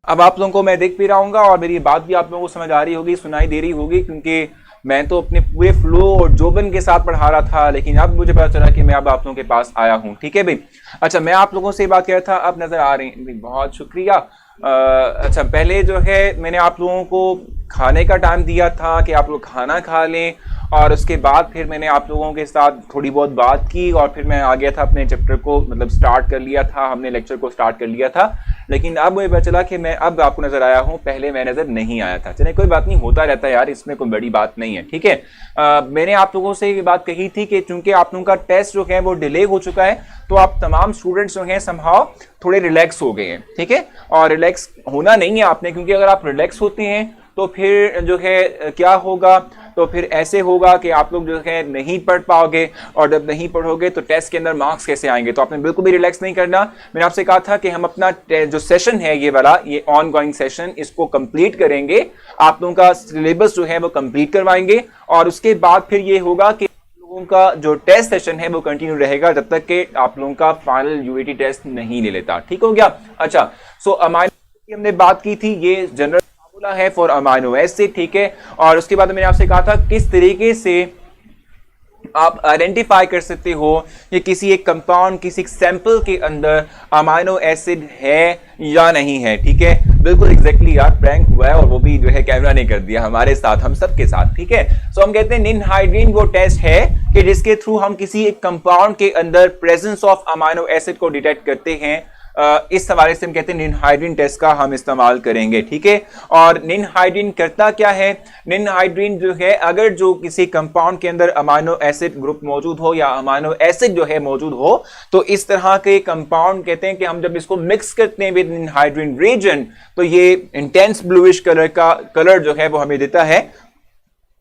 अब आप लोगों को मैं देख भी रहा हूँ और मेरी बात भी आप लोगों को समझ आ रही होगी, सुनाई दे रही होगी, क्योंकि मैं तो अपने पूरे फ्लो और जोबन के साथ पढ़ा रहा था, लेकिन अब मुझे पता चला कि मैं अब आप लोगों के पास आया हूँ। ठीक है भाई। अच्छा, मैं आप लोगों से बात कर रहा था, अब नजर आ रही है, बहुत शुक्रिया। अच्छा, पहले जो है मैंने आप लोगों को खाने का टाइम दिया था कि आप लोग खाना खा लें, और उसके बाद फिर मैंने आप लोगों के साथ थोड़ी बहुत बात की और फिर मैं आ गया था अपने चैप्टर को, मतलब स्टार्ट कर लिया था, हमने लेक्चर को स्टार्ट कर लिया था। लेकिन अब मुझे पता चला कि मैं अब आपको नजर आया हूँ, पहले मैं नजर नहीं आया था। चलिए कोई बात नहीं, होता रहता है यार, इसमें कोई बड़ी बात नहीं है। ठीक है। मैंने आप लोगों से ये बात कही थी कि चूंकि आप लोगों का टेस्ट जो है वो डिले हो चुका है, तो आप तमाम स्टूडेंट्स जो हैं समहाउ थोड़े रिलैक्स हो गए हैं। ठीक है। और रिलैक्स होना नहीं है आपने, क्योंकि अगर आप रिलैक्स होते हैं तो फिर जो है क्या होगा, तो फिर ऐसे होगा कि आप लोग जो है नहीं पढ़ पाओगे, और जब नहीं पढ़ोगे तो टेस्ट के अंदर मार्क्स कैसे आएंगे। तो आपने बिल्कुल भी रिलैक्स नहीं करना। मैंने आपसे कहा था कि हम अपना जो सेशन है ये वाला, ये ऑन गोइंग सेशन, इसको कंप्लीट करेंगे, आप लोगों का सिलेबस जो है वो कंप्लीट करवाएंगे, और उसके बाद फिर ये होगा कि लोगों का जो टेस्ट सेशन है वो कंटिन्यू रहेगा जब तक कि आप लोगों का फाइनल यूएटी टेस्ट नहीं ले लेता। ठीक हो गया। अच्छा, सो अमाइनो की हमने बात की थी, ये जनरल फार्मूला है फॉर अमाइनो एसिड। ठीक है। और उसके बाद मैंने आपसे कहा था किस तरीके से आप आइडेंटिफाई कर सकते हो कि किसी एक कंपाउंड, किसी एक सैंपल के अंदर अमाइनो एसिड है या नहीं है। ठीक है। बिल्कुल एग्जैक्टली यार, प्रैंक हुआ है, और वो भी जो है कैमरा ने कर दिया हमारे साथ, हम सबके साथ। ठीक है। सो हम कहते हैं निनहाइड्रीन वो टेस्ट है कि जिसके थ्रू हम किसी एक कंपाउंड के अंदर प्रेजेंस ऑफ अमाइनो एसिड को डिटेक्ट करते हैं। इस हवाले से हम कहते हैं निनहाइड्रीन टेस्ट का हम इस्तेमाल करेंगे। ठीक है। और निनहाइड्रीन करता क्या है, निनहाइड्रीन जो है अगर जो किसी कंपाउंड के अंदर अमाइनो एसिड ग्रुप मौजूद हो या अमाइनो एसिड जो है मौजूद हो, तो इस तरह के कंपाउंड कहते हैं कि हम जब इसको मिक्स करते हैं विद निनहाइड्रीन रिएजेंट, तो ये इंटेंस ब्लूइश कलर का कलर जो है वो हमें देता है,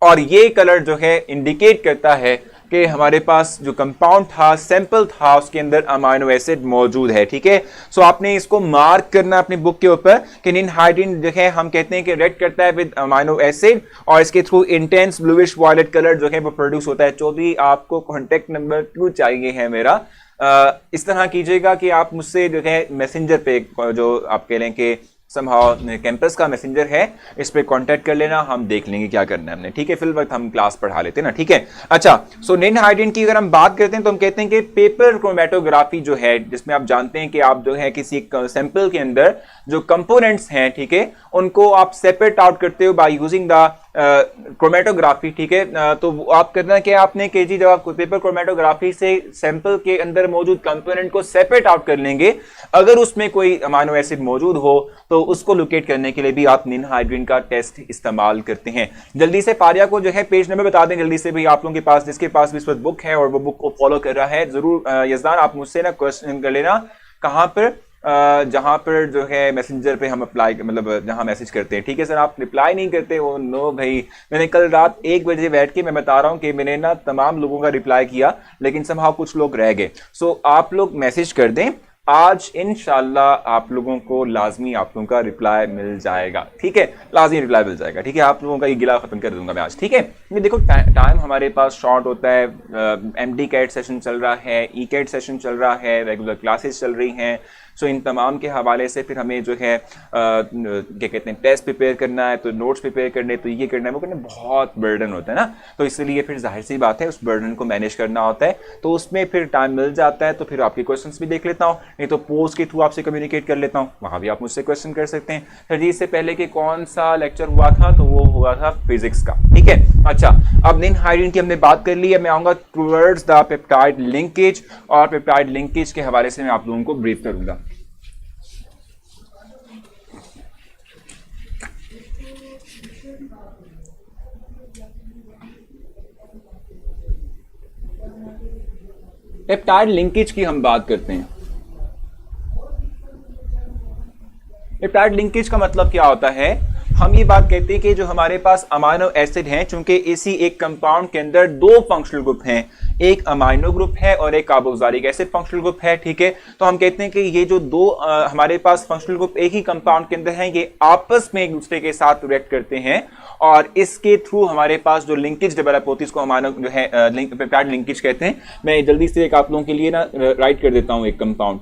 और ये कलर जो है इंडिकेट करता है कि हमारे पास जो कंपाउंड था, सैंपल था, उसके अंदर अमाइनो एसिड मौजूद है। ठीक है। सो आपने इसको मार्क करना अपनी बुक के ऊपर कि निनहाइड्रीन जो है हम कहते हैं कि रेड करता है विद अमाइनो एसिड, और इसके through intense bluish violet colour जो है वो प्रोड्यूस होता है। चौधरी आपको कॉन्टेक्ट नंबर क्यों चाहिए है मेरा, इस तरह कीजिएगा कि आप मुझसे जो है मैसेंजर पे, जो आप कह लें कि समहाउ कैंपस का मैसेंजर है, इस पे कांटेक्ट कर लेना, हम देख लेंगे क्या करना है हमने। ठीक है। फिल वक्त हम क्लास पढ़ा लेते हैं ना। ठीक है। अच्छा, सो निनहाइड्रीन की अगर हम बात करते हैं तो हम कहते हैं कि पेपर क्रोमेटोग्राफी जो है, जिसमें आप जानते हैं कि आप जो है किसी सैंपल के अंदर जो कंपोनेंट्स हैं, ठीक है, उनको आप सेपरेट आउट करते हो बाय यूजिंग द क्रोमेटोग्राफी। ठीक है। तो आप करना क्या, आपने के जी जब आप पेपर क्रोमेटोग्राफी से सैंपल के अंदर मौजूद कंपोनेंट को सेपरेट आउट कर लेंगे, अगर उसमें कोई अमाइनो एसिड मौजूद हो तो उसको लोकेट करने के लिए भी आप निनहाइड्रीन का टेस्ट इस्तेमाल करते हैं। जल्दी से फारिया को जो है पेज नंबर बता दें जल्दी से भी, आप लोगों के पास, जिसके पास भी इस वक्त बुक है और वो बुक को फॉलो कर रहा है, जरूर यजदान आप मुझसे ना क्वेश्चन कर लेना, कहां पर, जहां पर जो है मैसेंजर पे हम अप्लाई, मतलब जहां मैसेज करते हैं। ठीक है सर, आप रिप्लाई नहीं करते हो। नो भाई, मैंने कल रात 1 बजे बैठ के, मैं बता रहा हूं कि मैंने ना तमाम लोगों का रिप्लाई किया, लेकिन समहाउ कुछ लोग रह गए। सो आप लोग मैसेज कर दें, आज इंशाल्लाह आप लोगों को लाजमी आप लोगों का रिप्लाई मिल जाएगा। ठीक है, लाजमी रिप्लाई मिल जाएगा। ठीक है, आप लोगों का ये गिला खत्म कर दूंगा मैं आज। ठीक है। ये देखो टाइम हमारे पास शॉर्ट होता है, एमडी कैट सेशन चल रहा है, ई कैट सेशन चल रहा है, रेगुलर क्लासेस चल रही हैं। सो इन तमाम के हवाले से फिर हमें जो है क्या कहते हैं, टेस्ट प्रिपेयर करना है, तो नोट्स प्रिपेयर करने, तो ये करना है वो करना, बहुत बर्डन होता है ना। तो इसलिए फिर जाहिर सी बात है उस बर्डन को मैनेज करना होता है, तो उसमें फिर टाइम मिल जाता है। तो फिर आपके क्वेश्चंस भी देख लेता हूँ, नहीं तो पोस्ट के थ्रू आपसे कम्युनिकेट कर लेता हूँ, वहाँ भी आप मुझसे क्वेश्चन कर सकते हैं। सर जी, इससे पहले कि कौन सा लेक्चर हुआ था, तो वो हुआ था फिजिक्स का। ठीक है। अच्छा, अब निनहाइड्रीन की हमने बात कर ली है, मैं आऊँगा टुवर्ड्स द पेप्टाइड लिंकेज, और पेप्टाइड लिंकेज के हवाले से मैं आप लोगों को ब्रीफ करूँगा। पेप्टाइड लिंकेज की हम बात करते हैं। पेप्टाइड लिंकेज का मतलब क्या होता है, हम ये बात कहते हैं कि जो हमारे पास अमाइनो एसिड हैं, चूंकि इसी एक कंपाउंड के अंदर 2 फंक्शनल ग्रुप हैं, एक अमाइनो ग्रुप है और एक कार्बोक्सिलिक एसिड फंक्शनल ग्रुप है। ठीक है। तो हम कहते हैं कि ये जो 2 हमारे पास फंक्शनल ग्रुप एक ही कंपाउंड के अंदर हैं, ये आपस में एक दूसरे के साथ रिएक्ट करते हैं, और इसके थ्रू हमारे पास जो लिंकेज डेवलप होती है उसको अमाइनो जो है पेप्टाइड लिंकेज कहते हैं। मैं जल्दी से एक आप लोगों के लिए ना राइट कर देता हूं एक कंपाउंड।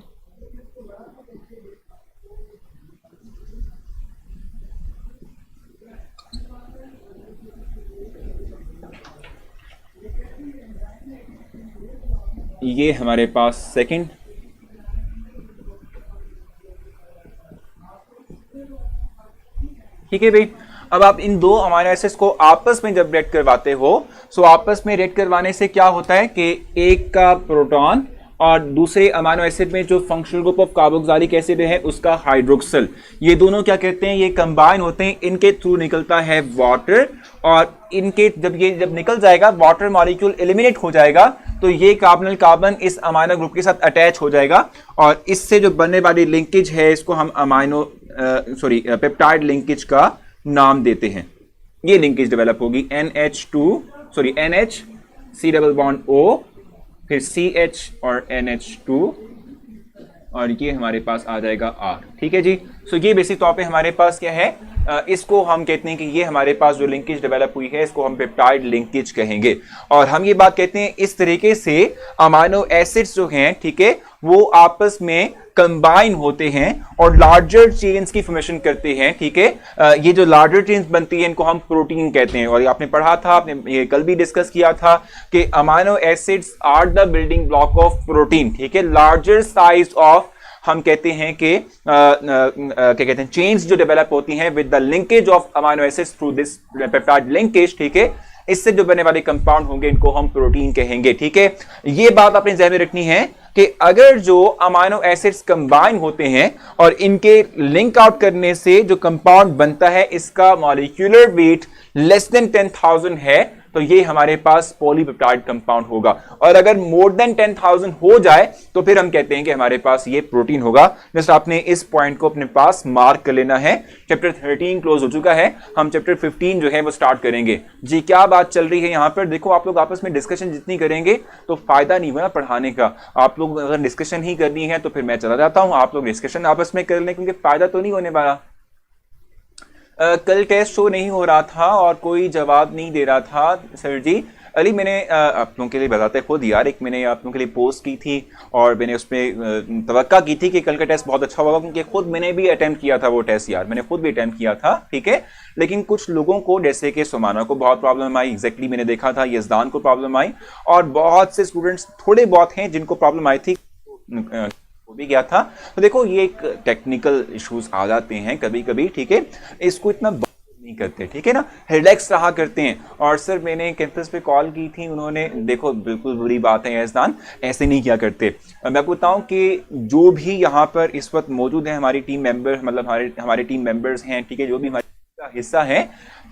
ये हमारे पास सेकंड, ठीक है भाई। अब आप इन दो अमीनो एसिड्स को आपस में जब रेड करवाते हो, सो आपस में रेड करवाने से क्या होता है कि एक का प्रोटॉन और दूसरे अमीनो एसिड में जो functional group of carboxylic acid है उसका हाइड्रोक्सिल, ये दोनों क्या कहते हैं, ये कंबाइन होते हैं, इनके थ्रू निकलता है वाटर, और इनके जब निकल जाएगा वाटर मॉलिक्यूल एलिमिनेट हो जाएगा, तो ये कार्बोनिल कार्बन इस अमीनो ग्रुप के साथ अटैच हो जाएगा, और इससे जो बनने वाली लिंकेज है इसको हम पेप्टाइड लिंकेज का नाम देते हैं। ये लिंकेज डेवलप होगी NH C double bond O, फिर CH और NH2, और ये हमारे पास आ जाएगा R, ठीक है जी। सो ये बेसिक तौर पे हमारे पास क्या है, इसको हम कहते हैं कि ये हमारे पास जो लिंकेज डेवलप हुई है इसको हम पेप्टाइड लिंकेज कहेंगे, और हम ये बात कहते हैं इस तरीके से अमीनो एसिड्स जो हैं, ठीक है, वो आपस में कंबाइन होते हैं और लार्जर चेन्स की फॉर्मेशन करते हैं, ठीक है। ये जो लार्जर चेन्स बनती है इनको हम प्रोटीन कहते हैं, और ये आपने पढ़ा था, आपने ये कल भी डिस्कस किया था कि amino acids are the building block of protein, ठीक है। लार्जर साइज ऑफ, हम कहते हैं कि क्या कहते हैं, चेन्स जो डेवलप होती हैं with the linkage of amino acids through this peptide linkage, ठीक है, इससे जो बनने वाले कंपाउंड होंगे इनको हम प्रोटीन कहेंगे, ठीक है। ये बात आपने ध्यान में रखनी है कि अगर जो अमीनो एसिड्स कंबाइन होते हैं और इनके लिंक आउट करने से जो कंपाउंड बनता है इसका मॉलिक्यूलर वेट लेस देन 10,000 है, तो ये हमारे पास पॉलीपेप्टाइड कंपाउंड होगा, और अगर मोर देन 10,000 हो जाए तो फिर हम कहते हैं कि हमारे पास ये प्रोटीन होगा। जस्ट आपने इस पॉइंट को अपने पास मार्क कर लेना है। चैप्टर 13 क्लोज हो चुका है, हम चैप्टर 15 जो है वो स्टार्ट करेंगे जी। क्या बात चल रही है यहाँ पर, देखो आप लोग आपस में डिस्कशन जितनी करेंगे तो फायदा नहीं हुआ पढ़ाने का। आप लोग अगर डिस्कशन ही करनी है तो फिर मैं चला जाता हूँ, आप लोग डिस्कशन आपस में कर लें, क्योंकि फायदा तो नहीं होने वाला। कल टेस्ट शो नहीं हो रहा था और कोई जवाब नहीं दे रहा था सर जी। अली, मैंने आप लोगों के लिए बताते खुद यार, एक मैंने आप लोगों के लिए पोस्ट की थी और मैंने उसमें तवक्का की थी कि कल का टेस्ट बहुत अच्छा होगा, क्योंकि खुद मैंने भी अटेम्प्ट किया था वो टेस्ट यार, मैंने खुद भी अटेम्प्ट किया था, ठीक है। लेकिन कुछ लोगों को, जैसे कि सुमाना को बहुत प्रॉब्लम आई, एग्जैक्टली मैंने देखा था, यजदान को प्रॉब्लम आई, और बहुत से स्टूडेंट्स थोड़े बहुत हैं जिनको प्रॉब्लम आई थी, हो भी गया था। तो देखो ये एक टेक्निकल इश्यूज आ जाते हैं कभी कभी, ठीक है, इसको इतना नहीं करते, ठीक है ना, रिलैक्स रहा करते हैं। और सर मैंने कैंपस पे कॉल की थी, उन्होंने, देखो बिल्कुल बुरी बात है यजदान, ऐसे नहीं किया करते। मैं आपको बताऊं कि जो भी यहाँ पर इस वक्त मौजूद है हमारी टीम मेंबर, मतलब हमारे टीम मेंबर्स हैं, ठीक है, जो भी हमारा हिस्सा है,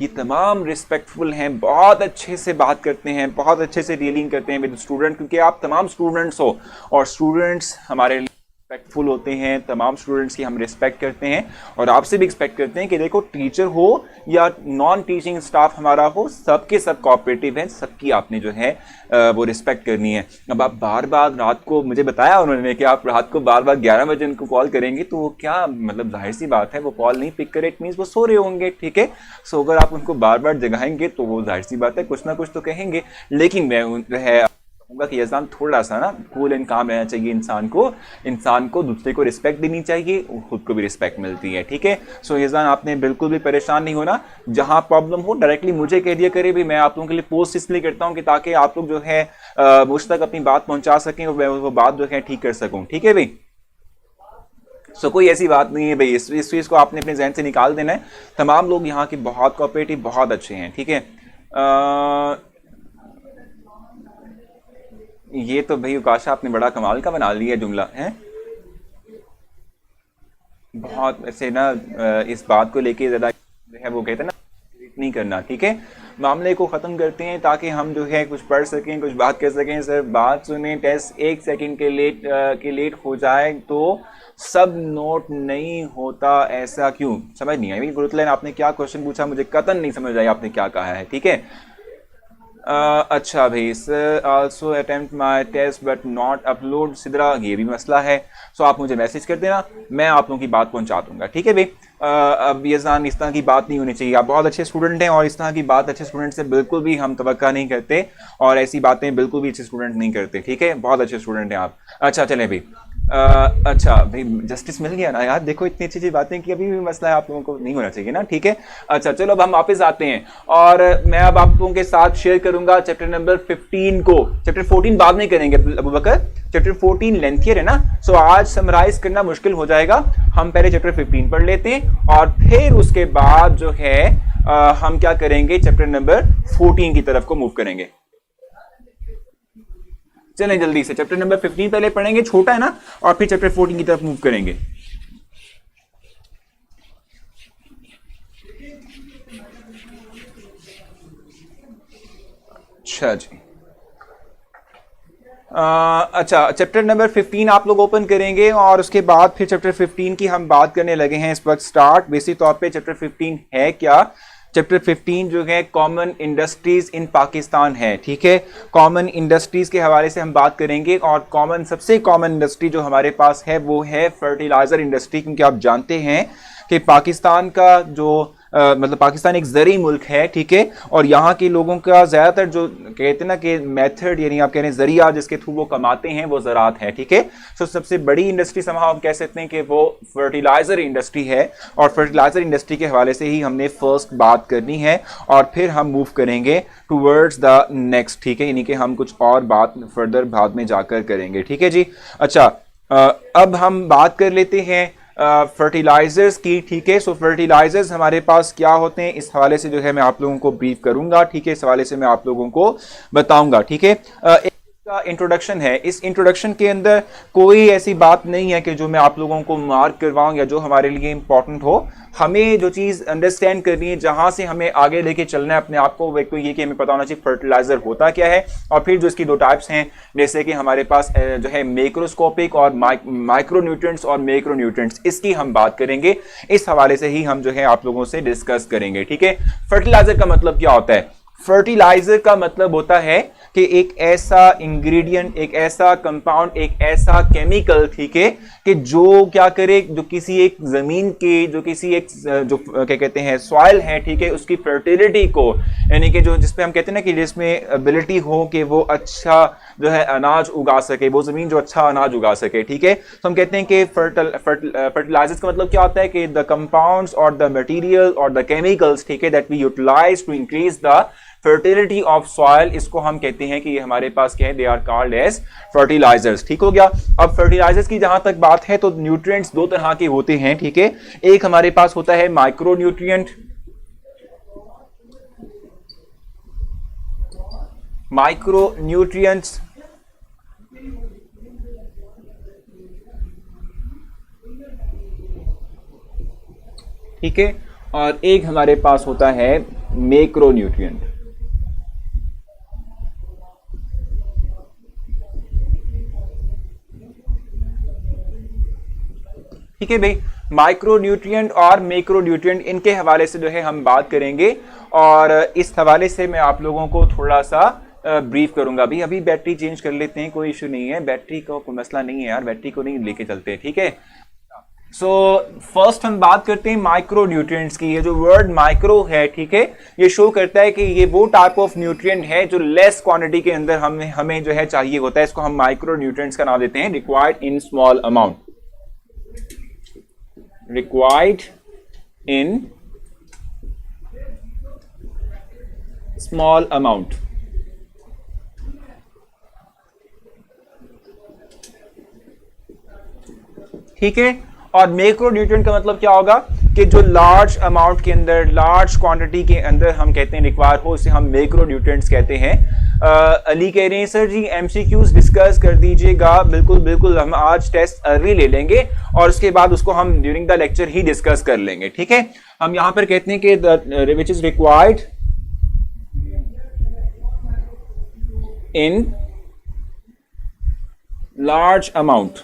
ये तमाम रिस्पेक्टफुल हैं, बहुत अच्छे से बात करते हैं, बहुत अच्छे से डीलिंग करते हैं विद स्टूडेंट, क्योंकि आप तमाम स्टूडेंट्स हो और स्टूडेंट्स हमारे रिस्पेक्टफुल होते हैं, तमाम स्टूडेंट्स की हम रिस्पेक्ट करते हैं, और आपसे भी एक्सपेक्ट करते हैं कि देखो टीचर हो या नॉन टीचिंग स्टाफ हमारा हो, सबके सब कोऑपरेटिव हैं, सबकी आपने जो है वो रिस्पेक्ट करनी है। अब आप बार बार रात को, मुझे बताया उन्होंने कि आप रात को बार बार 11 बजे उनको कॉल करेंगे, तो वो क्या, मतलब जाहिर सी बात है वो कॉल नहीं पिक करे, इट मीन्स वो सो रहे होंगे, ठीक है। सो अगर आप उनको बार बार जगाएंगे तो वो जाहिर सी बात है कुछ ना कुछ तो कहेंगे। लेकिन मैं कहूँगा कि यजदान थोड़ा सा ना कूल एंड काम रहना चाहिए, इंसान को दूसरे को रिस्पेक्ट देनी चाहिए, खुद को भी रिस्पेक्ट मिलती है, ठीक है। सो यजदान आपने बिल्कुल भी परेशान नहीं होना, जहां प्रॉब्लम हो डायरेक्टली मुझे कह दिया करे भी, मैं आप लोगों के लिए पोस्ट इसलिए करता हूं कि ताकि आप लोग जो है मुझ तक अपनी बात पहुंचा सकें और मैं वो बात जो है ठीक कर सकूं, ठीक है भाई। सो कोई ऐसी बात नहीं है भाई, इस चीज़ को आपने अपने जहन से निकाल देना है। तमाम लोग यहाँ के बहुत कोऑपरेटिव, बहुत अच्छे हैं, ठीक है। ये तो भाई उकाशा आपने बड़ा कमाल का बना लिया जुमला है, बहुत ऐसे ना इस बात को लेके ज़्यादा है वो कहते हैं ना नहीं करना, ठीक है। मामले को ख़त्म करते हैं ताकि हम जो है कुछ पढ़ सकें, कुछ बात कर सकें। सर बात सुने, टेस्ट 1 सेकंड के लेट हो जाए तो सब नोट नहीं होता, ऐसा क्यों? समझ नहीं आई गुरुतलैन, आपने क्या क्वेश्चन पूछा, मुझे कतन नहीं समझ आई आपने क्या कहा है, ठीक है। अच्छा भाई, sir also attempt my test but not upload Sidra, ये भी मसला है। सो आप मुझे मैसेज कर देना, मैं आप लोगों की बात पहुंचा दूंगा, ठीक है भाई। अब ये जान, इस तरह की बात नहीं होनी चाहिए, आप बहुत अच्छे स्टूडेंट हैं और इस तरह की बात अच्छे स्टूडेंट से बिल्कुल भी हम तवक्का नहीं करते और ऐसी बातें बिल्कुल भी अच्छे स्टूडेंट नहीं करते, ठीक है। बहुत अच्छे स्टूडेंट हैं आप। अच्छा चलें भाई, अच्छा भाई, जस्टिस मिल गया ना यार, देखो इतनी अच्छी अच्छी बातें कि अभी भी मसला है, आप लोगों को नहीं होना चाहिए ना, ठीक है। अच्छा चलो अब हम वापस आते हैं, और मैं अब आप लोगों के साथ शेयर करूंगा चैप्टर नंबर 15 को। चैप्टर 14 बाद में करेंगे अबू बकर, चैप्टर 14 लेंथियर है ना, सो आज समराइज करना मुश्किल हो जाएगा। हम पहले चैप्टर 15 पढ़ लेते हैं और फिर उसके बाद जो है हम क्या करेंगे, चैप्टर नंबर 14 की तरफ को मूव करेंगे। चलें जल्दी से चैप्टर नंबर 15 पहले पढ़ेंगे, छोटा है ना, और फिर चैप्टर 14 की तरफ मूव करेंगे। अच्छा जी, अच्छा चैप्टर नंबर 15 आप लोग ओपन करेंगे और उसके बाद फिर चैप्टर 15 की हम बात करने लगे हैं इस वक्त स्टार्ट। बेसिक तौर पे चैप्टर 15 है क्या, चैप्टर 15 जो है कॉमन इंडस्ट्रीज इन पाकिस्तान है, ठीक है। कॉमन इंडस्ट्रीज के हवाले से हम बात करेंगे, और कॉमन सबसे कॉमन इंडस्ट्री जो हमारे पास है वो है फर्टिलाइजर इंडस्ट्री, क्योंकि आप जानते हैं कि पाकिस्तान का जो मतलब पाकिस्तान एक ज़री मुल्क है, ठीक है, और यहाँ के लोगों का ज़्यादातर जो कहते हैं ना कि मेथड, यानी आप कह रहे हैं ज़रिया जिसके थ्रू वो कमाते हैं, वो ज़राअत है, ठीक है। तो सबसे बड़ी इंडस्ट्री समहा हम कह सकते हैं कि वो फर्टिलाइज़र इंडस्ट्री है, और फर्टिलाइज़र इंडस्ट्री के हवाले से ही हमने फर्स्ट बात करनी है, और फिर हम मूव करेंगे टूवर्ड्स द नेक्स्ट, ठीक है, यानी कि हम कुछ और बात फर्दर बाद में जाकर करेंगे, ठीक है जी। अच्छा अब हम बात कर लेते हैं फर्टिलाइजर्स की, ठीक है। सो फर्टिलाइजर्स हमारे पास क्या होते हैं, इस हवाले से जो है मैं आप लोगों को ब्रीफ करूंगा, ठीक है, इस हवाले से मैं आप लोगों को बताऊंगा, ठीक है। का इंट्रोडक्शन है, इस इंट्रोडक्शन के अंदर कोई ऐसी बात नहीं है कि जो मैं आप लोगों को मार्क करवाऊं या जो हमारे लिए इंपॉर्टेंट हो। हमें जो चीज़ अंडरस्टैंड करनी है, जहां से हमें आगे लेके चलना है अपने आप को, वो ये कि हमें पता होना चाहिए फर्टिलाइजर होता क्या है, और फिर जो इसकी दो टाइप्स हैं, जैसे कि हमारे पास जो है मैक्रोस्कोपिक और माइक्रोन्यूट्रिएंट्स और मैक्रोन्यूट्रिएंट्स, इसकी हम बात करेंगे। इस हवाले से ही हम जो है आप लोगों से डिस्कस करेंगे, ठीक है। फर्टिलाइजर का मतलब क्या होता है, फर्टिलाइजर का मतलब होता है कि एक ऐसा इंग्रेडिएंट, एक ऐसा कंपाउंड, एक ऐसा केमिकल, ठीक है, कि जो क्या करे, जो किसी एक जमीन के, जो किसी एक जो क्या कहते हैं सॉइल है, ठीक है, उसकी फर्टिलिटी को, यानी कि जो जिसपे हम कहते हैं ना कि जिसमें एबिलिटी हो कि वो अच्छा जो है अनाज उगा सके, वो जमीन जो अच्छा अनाज उगा सके, ठीक है। तो हम कहते हैं कि फर्टिलाइजर्स का मतलब क्या होता है कि द कंपाउंड्स और द मटेरियल और द केमिकल्स, ठीक है, that we utilize to increase the fertility of soil, इसको हम कहते हैं कि ये हमारे पास क्या है, they are called as fertilizers, ठीक हो गया। अब फर्टिलाइजर्स की जहां तक बात है तो न्यूट्रिएंट्स दो तरह के होते हैं, ठीक है। एक हमारे पास होता है माइक्रो न्यूट्रिएंट, माइक्रो न्यूट्रिएंट्स, ठीक है, और एक हमारे पास होता है मैक्रो न्यूट्रिएंट, ठीक है भाई। माइक्रो न्यूट्रिएंट और मैक्रो न्यूट्रिएंट, इनके हवाले से जो है हम बात करेंगे, और इस हवाले से मैं आप लोगों को थोड़ा सा ब्रीफ करूंगा। अभी अभी बैटरी चेंज कर लेते हैं, कोई इशू नहीं है, बैटरी का कोई मसला नहीं है यार, बैटरी को नहीं लेके चलते, ठीक है। सो फर्स्ट हम बात करते हैं माइक्रो न्यूट्रिएंट्स की। ये जो वर्ड माइक्रो है, ठीक है, ये शो करता है कि ये वो टाइप ऑफ न्यूट्रिएंट है जो लेस क्वांटिटी के अंदर हमें जो है चाहिए होता है, इसको हम माइक्रो न्यूट्रिएंट्स का नाम देते हैं, required in small amount, required in small amount, ठीक है। और मैक्रो न्यूट्रिएंट का मतलब क्या होगा कि जो लार्ज अमाउंट के अंदर, लार्ज क्वांटिटी के अंदर हम कहते हैं रिक्वायर हो, उसे हम मैक्रो न्यूट्रिएंट्स कहते हैं। अली कह रहे हैं सर जी एमसीक्यूज डिस्कस कर दीजिएगा, बिल्कुल बिल्कुल, हम आज टेस्ट अर्ली ले लेंगे और उसके बाद उसको हम during the lecture he discuss कर लेंगे, ठीक है। हम यहां पर कहते हैं कि which is required in large amount,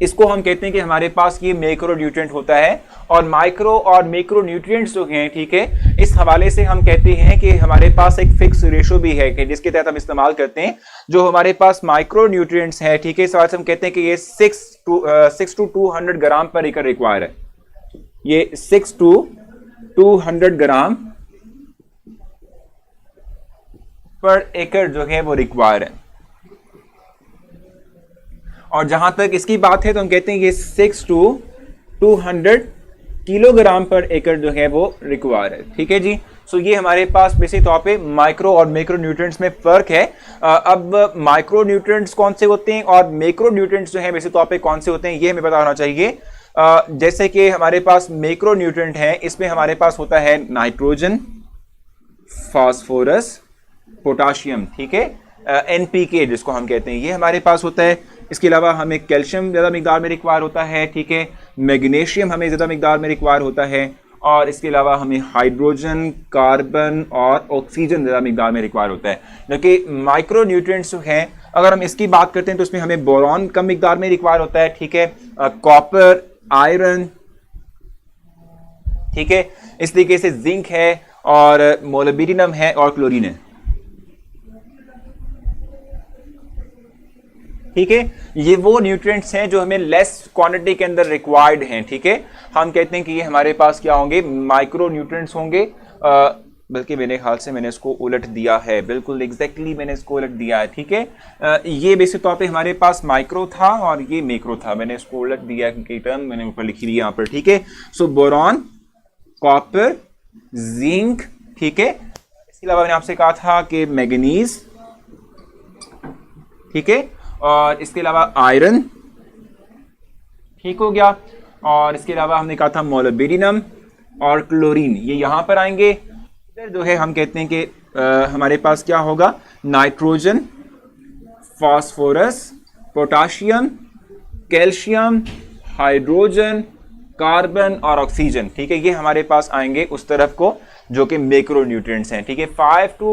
इसको हम कहते हैं कि हमारे पास ये मैक्रो न्यूट्रिएंट होता है। और माइक्रो और मैक्रो न्यूट्रिएंट्स जो हैं, ठीक है, इस हवाले से हम कहते हैं कि हमारे पास एक फिक्स रेशो भी है कि जिसके तहत हम इस्तेमाल करते हैं। जो हमारे पास माइक्रो न्यूट्रिएंट्स है, ठीक है, इस हवाले से हम कहते हैं कि ये 6 to 200 ग्राम पर एकड़ रिक्वायर है, ये 6 to 200 ग्राम पर एकड़ जो है वो रिक्वायर है। और जहां तक इसकी बात है तो हम कहते हैं ये 6 to 200 किलोग्राम पर एकड़ जो है वो रिक्वायर है। ठीक है जी। सो ये हमारे पास बेसिक तौर पे माइक्रो और मैक्रो न्यूट्रिएंट्स में फर्क है। अब माइक्रो न्यूट्रिएंट्स कौन से होते हैं और मैक्रो न्यूट्रिएंट्स जो है बेसिक तौर पे कौन से होते हैं ये हमें पता होना चाहिए। जैसे कि हमारे पास मैक्रो न्यूट्रिएंट है, इसमें हमारे पास होता है नाइट्रोजन, फास्फोरस, पोटाशियम। ठीक है, एनपीके जिसको हम कहते हैं ये हमारे पास होता है। इसके अलावा हमें कैल्शियम ज़्यादा मिकदार में रिक्वायर होता है। ठीक है, मैग्नीशियम हमें ज़्यादा मिकदार में रिक्वायर होता है और इसके अलावा हमें हाइड्रोजन, कार्बन और ऑक्सीजन ज़्यादा मिकदार में रिक्वायर होता है। जबकि माइक्रो न्यूट्रिएंट्स जो हैं अगर हम इसकी बात करते हैं तो इसमें हमें बोरॉन कम मिकदार में रिक्वायर होता है। ठीक है, कॉपर, आयरन, ठीक है, इस तरीके से जिंक है और मोलिब्डेनम है और क्लोरीन है। ठीक है, ये वो न्यूट्रिएंट्स हैं जो हमें लेस क्वांटिटी के अंदर रिक्वायर्ड हैं। ठीक है, हम कहते हैं कि ये हमारे पास क्या होंगे, माइक्रो न्यूट्रिएंट्स होंगे। बल्कि मेरे ख्याल से मैंने इसको उलट दिया है, बिल्कुल एग्जैक्टली मैंने इसको उलट दिया है। ठीक है, ये बेसिक तौर पे हमारे पास माइक्रो था और ये मैक्रो था, मैंने इसको उलट दिया क्योंकि टर्म मैंने ऊपर लिखी ली यहाँ पर। ठीक है, सो बोरॉन, कॉपर, जिंक, ठीक है, इसके अलावा मैंने आपसे कहा था कि मैग्नीज, ठीक है, और इसके अलावा आयरन, ठीक हो गया, और इसके अलावा हमने कहा था मोलिब्डेनम और क्लोरीन, ये यहां पर आएंगे। इधर जो है हम कहते हैं कि हमारे पास क्या होगा, nitrogen, phosphorus, potassium, calcium, hydrogen, carbon और ऑक्सीजन। ठीक है, ये हमारे पास आएंगे उस तरफ को जो कि मैक्रो न्यूट्रिएंट्स हैं। ठीक है, 5 to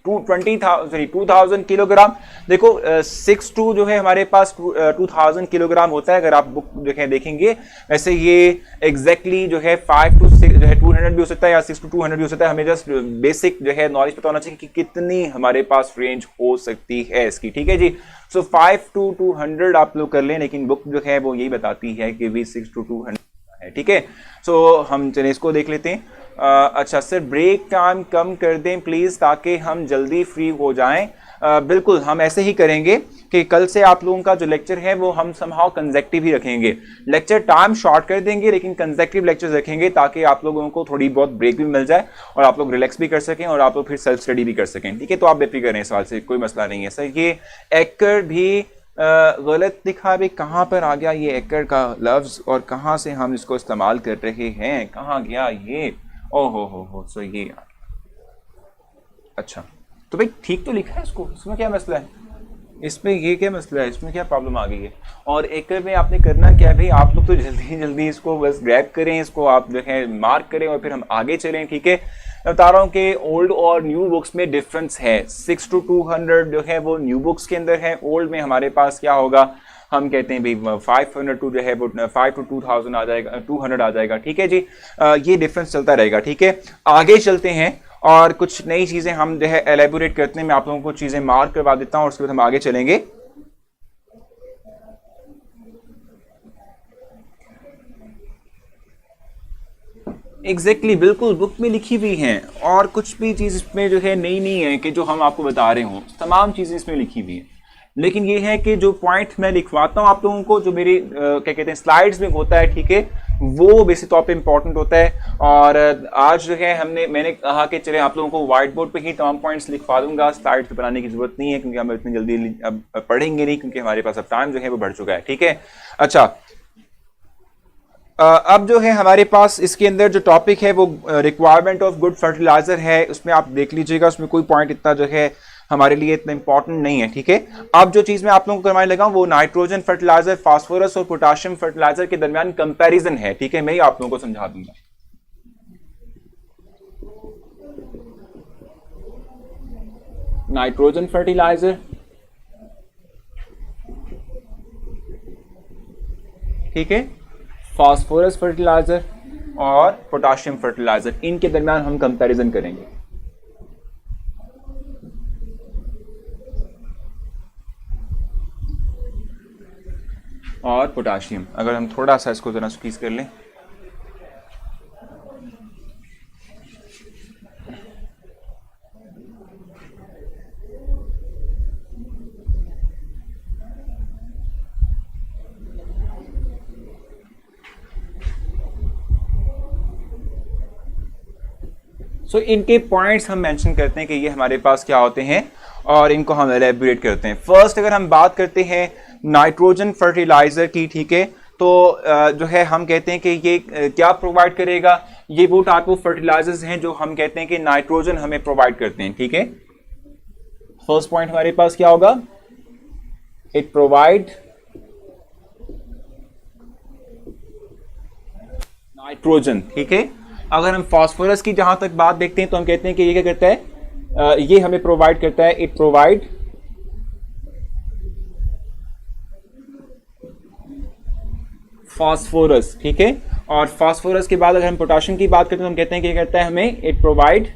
2000 किलोग्राम। देखो 6 to जो है हमारे पास 2000 किलोग्राम होता है अगर आप बुक जो है देखेंगे। वैसे ये एग्जैक्टली जो है 5 to 6 जो है 200 भी हो सकता है या 6 to 200 भी हो सकता है। हमें जस्ट बेसिक जो है नॉलेज पता होना चाहिए कि कितनी हमारे पास रेंज हो सकती है इसकी। ठीक है जी, सो 5 to 200 आप लोग कर लें, लेकिन बुक जो है वो यही बताती है कि भी 6 to 200 है। ठीक है, सो हम चलिए इसको देख लेते हैं। अच्छा सर, ब्रेक टाइम कम कर दें प्लीज़ ताकि हम जल्दी फ्री हो जाएं। बिल्कुल हम ऐसे ही करेंगे कि कल से आप लोगों का जो लेक्चर है वो हम समहाउ कंसेक्टिव ही रखेंगे। लेक्चर टाइम शॉर्ट कर देंगे लेकिन कंसेक्टिव लेक्चर्स रखेंगे ताकि आप लोगों को थोड़ी बहुत ब्रेक भी मिल जाए और आप लोग रिलैक्स भी कर सकें और आप लोग फिर सेल्फ स्टडी भी कर सकें। ठीक है, तो आप बेफिक्र रहें, इस सवाल से कोई मसला नहीं है। सर ये एकड़ भी गलत दिखा, भी कहाँ पर आ गया ये एकड़ का लफ्ज़ और कहाँ से हम इसको इस्तेमाल कर रहे हैं, कहाँ गया ये, ओहो हो, सो ये अच्छा तो भाई ठीक तो लिखा है इसको, इसमें क्या मसला है, इसमें ये क्या मसला है, इसमें क्या प्रॉब्लम आ गई है। और एकड़ में आपने करना क्या है भाई, आप लोग तो जल्दी जल्दी इसको बस ग्रैब करें, इसको आप जो है मार्क करें और फिर हम आगे चलें। ठीक है, मैं बता रहा हूँ कि ओल्ड और न्यू बुक्स में डिफरेंस है। 6 to 200 जो है वो न्यू बुक्स के अंदर है, ओल्ड में हमारे पास क्या होगा, हम कहते हैं भाई 500 टू जो है वो 5 to 2000 आ जाएगा, 200 आ जाएगा। ठीक है जी, ये डिफरेंस चलता रहेगा। ठीक है, आगे चलते हैं और कुछ नई चीजें हम जो है एलेबोरेट करते हैं। मैं आप लोगों को चीजें मार्क करवा देता हूं और उसके बाद हम आगे चलेंगे। एग्जैक्टली बिल्कुल बुक में लिखी हुई हैं और कुछ भी चीज इसमें जो है नई नहीं है कि जो हम आपको बता रहे हों, तमाम चीजें इसमें लिखी हुई हैं। लेकिन ये है कि जो पॉइंट मैं लिखवाता हूँ आप लोगों को, जो मेरी क्या कहते हैं स्लाइड्स में होता है, ठीक है, वो बेसिक तौर पे इंपॉर्टेंट होता है। और आज जो है मैंने कहा कि चले आप लोगों को व्हाइट बोर्ड पे ही तमाम पॉइंट्स लिखवा दूंगा, स्लाइड्स पे बनाने की जरूरत नहीं है क्योंकि हम इतनी जल्दी अब पढ़ेंगे नहीं क्योंकि हमारे पास अब टाइम जो है वो बढ़ चुका है। ठीक है, अच्छा अब जो है हमारे पास इसके अंदर जो टॉपिक है वो रिक्वायरमेंट ऑफ गुड फर्टिलाइजर है, उसमें आप देख लीजिएगा, उसमें कोई पॉइंट इतना जो है हमारे लिए इतना इंपॉर्टेंट नहीं है। ठीक है, अब जो चीज मैं आप लोगों को करवाने लगा वो नाइट्रोजन फर्टिलाइजर, फास्फोरस और पोटाशियम फर्टिलाइजर के दरमियान कंपैरिजन है। ठीक है, मैं ही आप लोगों को समझा दूंगा। नाइट्रोजन फर्टिलाइजर, ठीक है, फास्फोरस फर्टिलाइजर और पोटाशियम फर्टिलाइजर, इनके दरमियान हम कंपैरिजन करेंगे। और पोटाशियम, अगर हम थोड़ा सा इसको जरा स्क्वीज कर लें, सो इनके पॉइंट्स हम मेंशन करते हैं कि ये हमारे पास क्या होते हैं और इनको हम एलेबोरेट करते हैं। फर्स्ट अगर हम बात करते हैं नाइट्रोजन फर्टिलाइजर की, ठीक है, तो जो है हम कहते हैं कि ये क्या प्रोवाइड करेगा, ये वो टाइप ऑफ फर्टिलाइजर्स हैं जो हम कहते हैं कि नाइट्रोजन हमें प्रोवाइड करते हैं, ठीक है। फर्स्ट पॉइंट हमारे पास क्या होगा, इट प्रोवाइड नाइट्रोजन, ठीक है। अगर हम फास्फोरस की जहां तक बात देखते हैं तो हम कहते हैं कि ये क्या करता है, ये हमें प्रोवाइड करता है, इट प्रोवाइड फास्फोरस, ठीक है। और फास्फोरस के बाद अगर हम पोटाशियम की बात करते हैं तो हम कहते हैं कि क्या करता है हमें, इट प्रोवाइड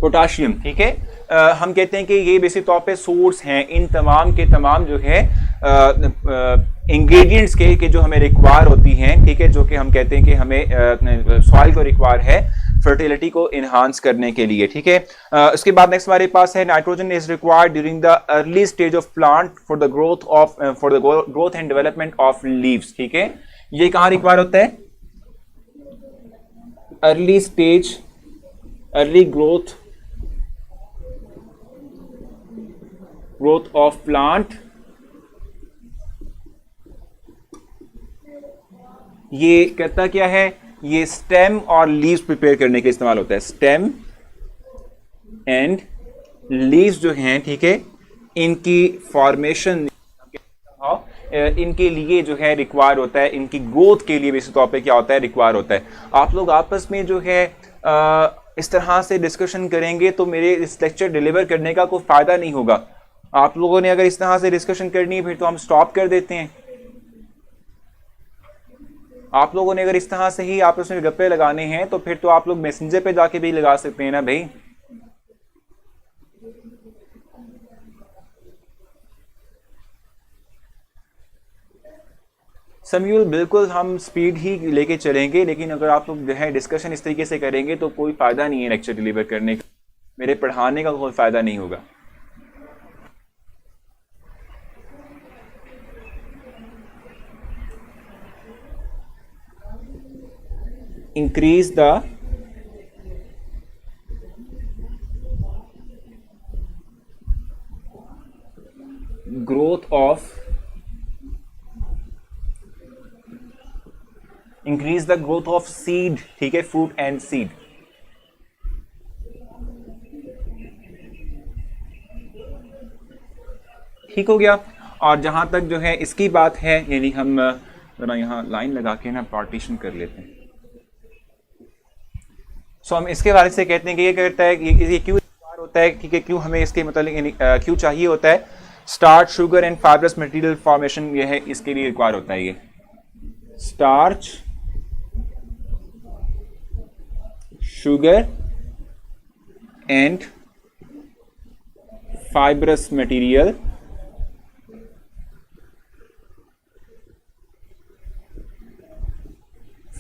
पोटाशियम, ठीक है। हम कहते हैं कि ये बेसिक तौर पे सोर्स हैं इन तमाम के तमाम जो है इंग्रेडिएंट्स के जो हमें रिक्वायर होती हैं, ठीक है, जो कि हम कहते हैं कि हमें सॉइल को रिक्वायर है फर्टिलिटी को इनहांस करने के लिए, ठीक है। उसके बाद नेक्स्ट हमारे पास है nitrogen is required during the early stage of plant for the growth and development of leaves, ठीक है। ये कहां रिक्वायर होता है, early stage, early growth of plant, ये कहता क्या है, ये स्टेम और लीव्स प्रिपेयर करने के इस्तेमाल होता है, स्टेम एंड लीव्स जो हैं, ठीक है, इनकी फॉर्मेशन इनके लिए जो है रिक्वायर होता है, इनकी ग्रोथ के लिए बेसिक तौर पे क्या होता है, रिक्वायर होता है। आप लोग आपस में जो है इस तरह से डिस्कशन करेंगे तो मेरे इस लेक्चर डिलीवर करने का कोई फायदा नहीं होगा। आप लोगों ने अगर इस तरह से डिस्कशन करनी है फिर तो हम स्टॉप कर देते हैं। आप लोगों ने अगर इस तरह से ही आपस में गप्पे लगाने हैं तो फिर तो आप लोग मैसेंजर पे जाके भी लगा सकते हैं ना भाई। समयूल, बिल्कुल हम स्पीड ही लेके चलेंगे, लेकिन अगर आप लोग जो है डिस्कशन इस तरीके से करेंगे तो कोई फायदा नहीं है लेक्चर डिलीवर करने का, मेरे पढ़ाने का कोई फायदा नहीं होगा। increase the growth of seed, ठीक है, fruit and seed, ठीक हो गया। और जहां तक जो है इसकी बात है, यानी हम जरा यहां लाइन लगा के ना पार्टीशन कर लेते हैं। सो हम इसके बारे से कहते हैं कि ये करता है, ये क्यों होता है, ठीक है, क्यों हमें इसके मतलब क्यों चाहिए होता है, starch, sugar and fibrous material formation, ये है इसके लिए रिक्वायर होता है, ये starch, sugar and fibrous material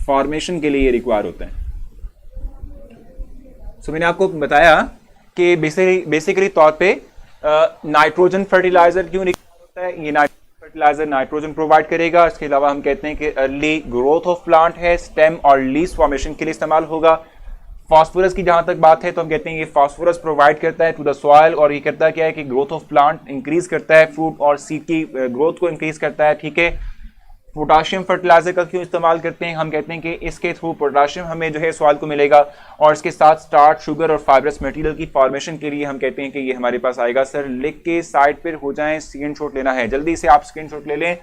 formation के लिए ये रिक्वायर होता है। सो मैंने आपको बताया कि बेसिकली तौर पे नाइट्रोजन फर्टिलाइजर क्यों रिक्वायर होता है, ये नाइट्रोजन फर्टिलाइजर नाइट्रोजन प्रोवाइड करेगा। इसके अलावा हम कहते हैं कि अर्ली ग्रोथ ऑफ प्लांट है, स्टेम और लीव्स फॉर्मेशन के लिए इस्तेमाल होगा। फास्फोरस की जहां तक बात है तो हम कहते हैं ये फास्फोरस प्रोवाइड करता है टू द सॉइल, और ये करता क्या है कि ग्रोथ ऑफ प्लांट इंक्रीज करता है, फ्रूट और सीड की ग्रोथ को इंक्रीज करता है, ठीक है। पोटाशियम फर्टिलाइजर का क्यों इस्तेमाल करते हैं, हम कहते हैं कि इसके थ्रू पोटाशियम हमें जो है सॉइल को मिलेगा, और इसके साथ स्टार्च, शुगर और फाइब्रस मटेरियल की फॉर्मेशन के लिए हम कहते हैं कि ये हमारे पास आएगा। सर लिख के साइड पर हो जाएं, स्क्रीनशॉट लेना है, जल्दी से आप स्क्रीनशॉट ले लें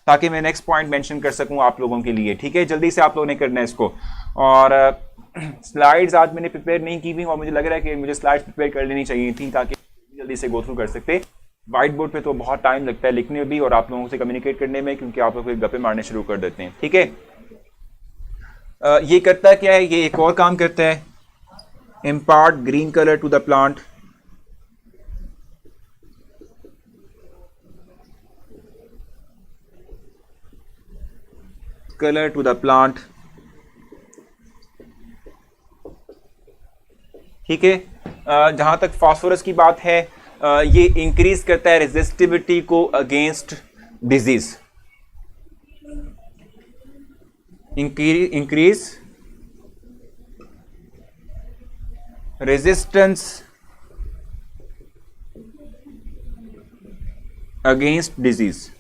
ताकि मैं नेक्स्ट पॉइंट मेंशन कर सकूं आप लोगों के लिए, ठीक है। जल्दी से आप लोगों ने करना है इसको। और स्लाइड्स आज मैंने प्रिपेयर नहीं की हुई और मुझे लग रहा है कि मुझे स्लाइड्स प्रिपेयर कर लेनी चाहिए थी ताकि जल्दी से गो थ्रू कर सकते। व्हाइट बोर्ड पे तो बहुत टाइम लगता है लिखने में भी और आप लोगों से कम्युनिकेट करने में, क्योंकि आप लोग गप्पे मारने शुरू कर देते हैं, ठीक है। ये करता क्या है, ये एक और काम करता है, impart green colour to the plant, colour to the plant, ठीक है। जहां तक फास्फोरस की बात है, ये इंक्रीज करता है रेजिस्टिविटी को against disease, increase resistance against disease.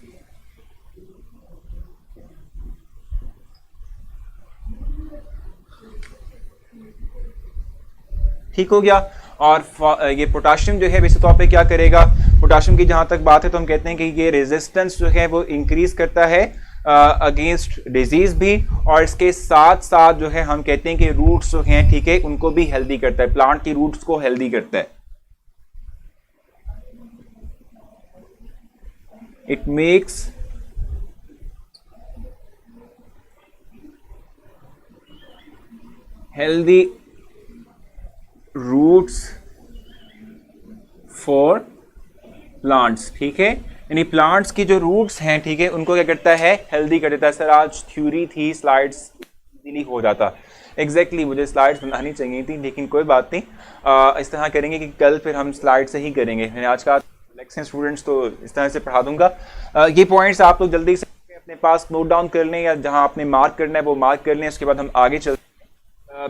ठीक हो गया। और ये पोटाशियम जो है वैसे तौर पे क्या करेगा, पोटाशियम की जहां तक बात है तो हम कहते हैं कि ये रेजिस्टेंस जो है वो इंक्रीज करता है अगेंस्ट डिजीज भी, और इसके साथ साथ जो है हम कहते हैं कि रूट्स जो हैं, ठीक है, उनको भी हेल्दी करता है, प्लांट की रूट्स को हेल्दी करता है। It makes healthy roots for plants, ठीक है, यानी प्लांट्स की जो रूट्स हैं, ठीक है, उनको क्या करता है, हेल्दी कर देता है। सर आज थ्योरी थी, स्लाइड्स इजीली हो जाता। एग्जैक्टली मुझे स्लाइड्स बनानी चाहिए थी, लेकिन कोई बात नहीं, इस तरह करेंगे कि कल फिर हम स्लाइड से ही करेंगे। मैंने आज का लेक्चर स्टूडेंट्स तो इस तरह से पढ़ा दूंगा। ये पॉइंट्स आप लोग जल्दी से अपने पास नोट डाउन कर लें, या जहां आपने मार्क करना है वो मार्क कर लें। उसके बाद हम आगे चलते हैं।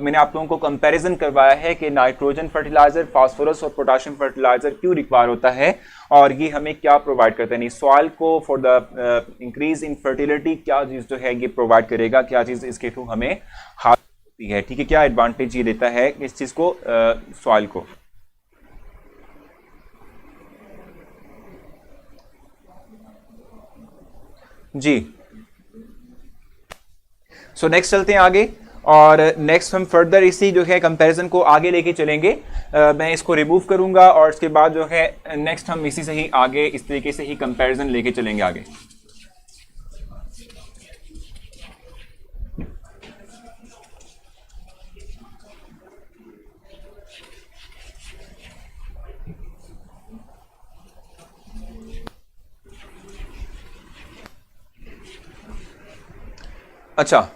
मैंने आप लोगों को कंपैरिजन करवाया है कि नाइट्रोजन फर्टिलाइजर, फास्फोरस और पोटाशियम फर्टिलाइजर क्यों रिक्वायर होता है और ये हमें क्या प्रोवाइड करता है। नहीं, सॉइल को for the increase in fertility क्या चीज जो है ये प्रोवाइड करेगा, क्या चीज इसके थ्रू हमें हासिल होती है, ठीक है, क्या एडवांटेज ये देता है इस चीज को, सॉइल को। जी, सो नेक्स्ट चलते हैं आगे, और नेक्स्ट हम फर्दर इसी जो है कंपैरिजन को आगे लेके चलेंगे। मैं इसको रिमूव करूंगा और उसके बाद जो है नेक्स्ट हम इसी से ही आगे इस तरीके से ही कंपैरिजन लेके चलेंगे आगे। अच्छा,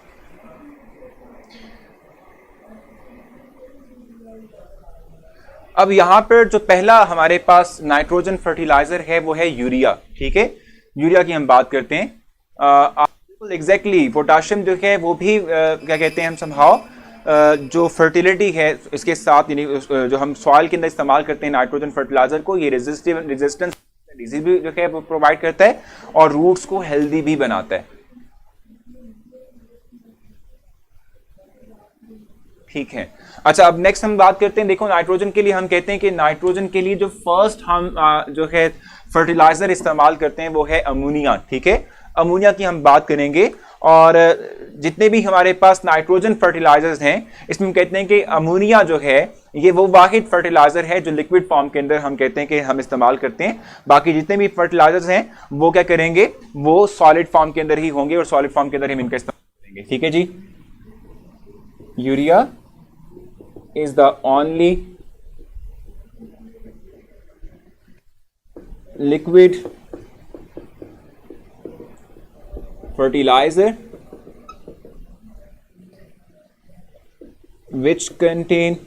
अब यहां पर जो पहला हमारे पास नाइट्रोजन फर्टिलाइजर है वो है यूरिया, ठीक है, यूरिया की हम बात करते हैं। एग्जैक्टली पोटाशियम जो है वो भी क्या कहते हैं हम समहाउ जो फर्टिलिटी है इसके साथ, यानी जो हम सॉइल के अंदर इस्तेमाल करते हैं नाइट्रोजन फर्टिलाइजर को, ये रेजिस्टेंस डिजीज भी जो है वो प्रोवाइड करता है और रूट्स को हेल्दी भी बनाता है। ठीक है, अच्छा, अब नेक्स्ट हम बात करते हैं। देखो, नाइट्रोजन के लिए हम कहते हैं कि नाइट्रोजन के लिए जो फर्स्ट हम जो है फर्टिलाइजर इस्तेमाल करते हैं वो है अमोनिया, ठीक है, अमोनिया की हम बात करेंगे। और जितने भी हमारे पास नाइट्रोजन फर्टिलाइजर्स हैं इसमें हम कहते हैं कि अमोनिया जो है ये वो वाहिद फर्टिलाइजर है जो लिक्विड फॉर्म के अंदर हम कहते हैं कि हम इस्तेमाल करते हैं। बाकी जितने भी फर्टिलाइजर्स हैं वो क्या करेंगे, वो सॉलिड फॉर्म के अंदर ही होंगे और सॉलिड फॉर्म के अंदर हम इनका इस्तेमाल करेंगे। ठीक है जी, urea is the only liquid fertilizer which contain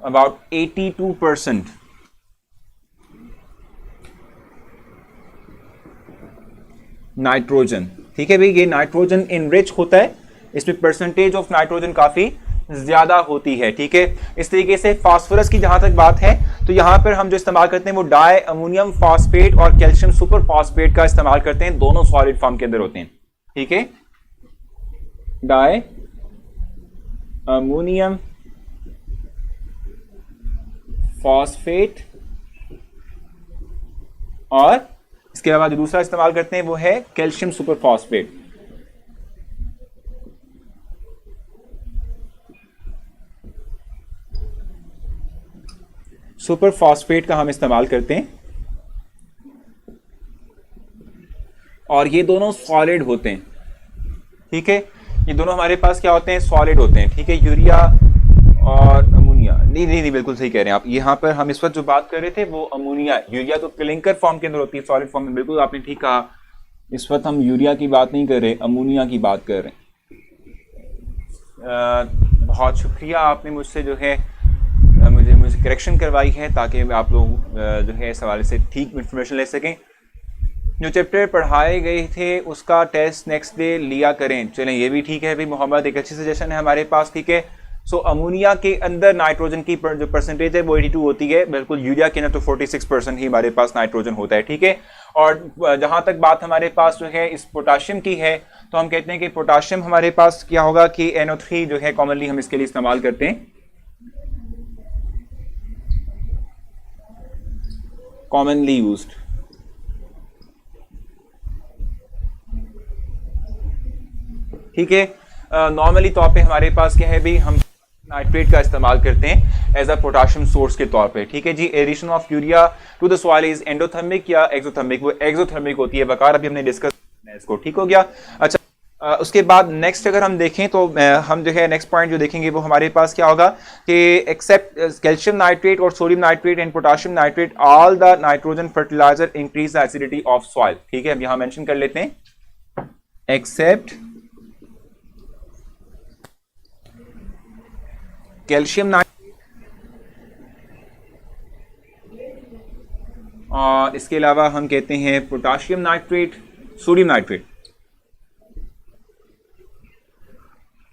about 82% nitrogen. ठीक है भाई, ये नाइट्रोजन इनरिच होता है, इसमें परसेंटेज ऑफ नाइट्रोजन काफी ज्यादा होती है। ठीक है, इस तरीके से फास्फोरस की जहां तक बात है तो यहां पर हम जो इस्तेमाल करते हैं वो डाई अमोनियम फॉस्फेट और कैल्शियम सुपर फॉस्फेट का इस्तेमाल करते हैं, दोनों सॉलिड फॉर्म के अंदर होते हैं। ठीक है, डाई अमोनियम फॉस्फेट और इसके अलावा जो दूसरा इस्तेमाल करते हैं वो है calcium super phosphate. Super phosphate का हम इस्तेमाल करते हैं और ये दोनों सॉलिड होते हैं। ठीक है, ये दोनों हमारे पास क्या होते हैं, सॉलिड होते हैं। ठीक है, यूरिया और अमोनिया, नहीं बिल्कुल सही कह रहे हैं आप। यहाँ पर हम इस वक्त जो बात कर रहे थे वो अमोनिया, यूरिया तो क्लिंकर फॉर्म के अंदर होती है, सॉलिड फॉर्म में। बिल्कुल आपने ठीक कहा, इस वक्त हम यूरिया की बात नहीं कर रहे, अमोनिया की बात कर रहे हैं। बहुत शुक्रिया, आपने मुझसे जो है मुझे करेक्शन करवाई है ताकि आप लोग जो है इस हवाले से ठीक इंफॉर्मेशन ले सकें। जो चैप्टर पढ़ाए गए थे उसका टेस्ट नेक्स्ट डे लिया करें। चलें ये भी ठीक है भाई मोहम्मद, एक अच्छी सजेशन है हमारे पास, ठीक है। सो अमोनिया के अंदर नाइट्रोजन की जो परसेंटेज है वो 82 होती है, बिल्कुल। यूरिया के अंदर तो 46% ही हमारे पास नाइट्रोजन होता है, ठीक है। और जहां तक बात हमारे पास जो है इस पोटाशियम की है, तो हम कहते हैं कि पोटाशियम हमारे पास क्या होगा कि NO3 जो है कॉमनली हम इसके लिए इस्तेमाल करते हैं, कॉमनली यूज्ड, ठीक है। नॉर्मली तौर पे हमारे पास क्या है भी, हम नाइट्रेट का इस्तेमाल करते हैं एज अ पोटाशियम सोर्स के तौर पे, ठीक है जी। Addition of urea to the soil is endothermic या एक्सोथर्मिक? वो एक्सोथर्मिक होती है बकार, अभी हमने डिस्कस किया इसको, ठीक हो गया। अच्छा, उसके बाद नेक्स्ट अगर हम देखें तो हम जो है नेक्स्ट पॉइंट जो देखेंगे वो हमारे पास क्या होगा कि एक्सेप्ट कैल्शियम नाइट्रेट और sodium nitrate and potassium nitrate all the nitrogen fertilizer increase the acidity of soil, ठीक है। हम यहां मेंशन कर लेते हैं एक्सेप्ट कैल्शियम नाइट्रेट और इसके अलावा हम कहते हैं potassium nitrate, sodium nitrate